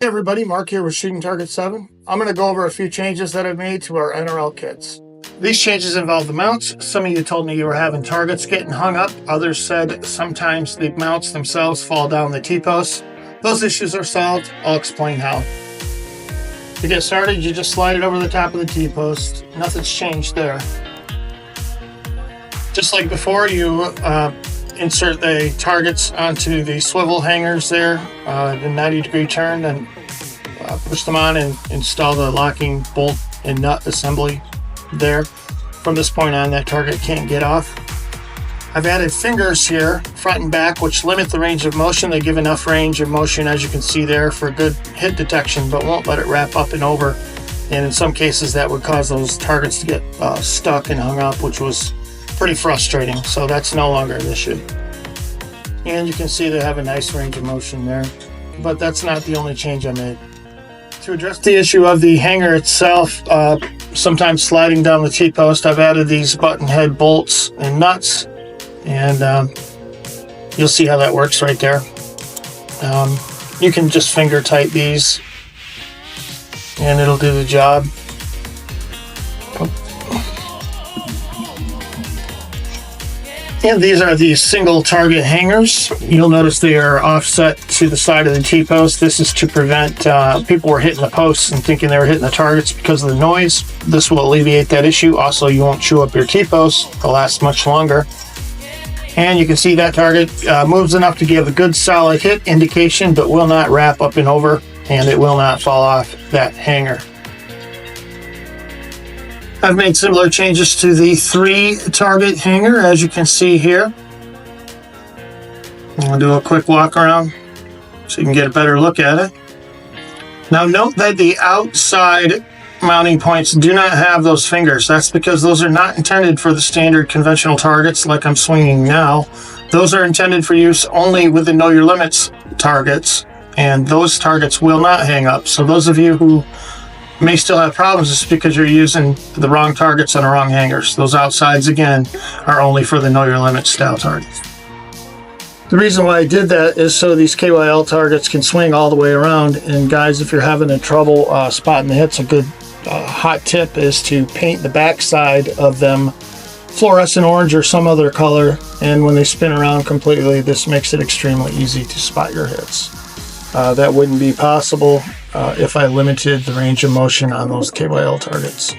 Hey everybody, Mark here with Shooting Target 7. I'm going to go over a few changes that I've made to our NRL kits. These changes involve the mounts. Some of you told me you were having targets getting hung up. Others said sometimes the mounts themselves fall down the T-posts. Those issues are solved. I'll explain how. To get started, you just slide it over the top of the T-post. Nothing's changed there. Just like before, you insert the targets onto the swivel hangers there, the 90-degree turn, and push them on and install the locking bolt and nut assembly there. From this point on, that target can't get off. I've added fingers here, front and back, which limit the range of motion. They give enough range of motion, as you can see there, for good hit detection, but won't let it wrap up and over. And in some cases, that would cause those targets to get stuck and hung up, which was pretty frustrating. So that's no longer an issue. And you can see they have a nice range of motion there, but that's not the only change I made. To address the issue of the hanger itself, sometimes sliding down the T-post, I've added these button head bolts and nuts, and you'll see how that works right there. You can just finger tight these and it'll do the job. And these are the single target hangers. You'll notice they are offset to the side of the T-post. This is to prevent people were hitting the posts and thinking they were hitting the targets because of the noise. This will alleviate that issue. Also, you won't chew up your T-post. They'll last much longer. And you can see that target moves enough to give a good solid hit indication, but will not wrap up and over, and it will not fall off that hanger. I've made similar changes to the 3-target hanger, as you can see here. I'll do a quick walk around so you can get a better look at it. Now note that the outside mounting points do not have those fingers. That's because those are not intended for the standard conventional targets like I'm swinging now. Those are intended for use only with the Know Your Limits targets, and those targets will not hang up. So those of you who may still have problems, it's because you're using the wrong targets on the wrong hangers. Those outsides, again, are only for the Know Your Limit style targets. The reason why I did that is so these KYL targets can swing all the way around. And guys, if you're having a trouble spotting the hits, a good hot tip is to paint the backside of them fluorescent orange or some other color. And when they spin around completely, this makes it extremely easy to spot your hits. That wouldn't be possible if I limited the range of motion on those KYL targets.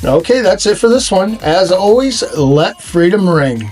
Okay, that's it for this one. As always, let freedom ring.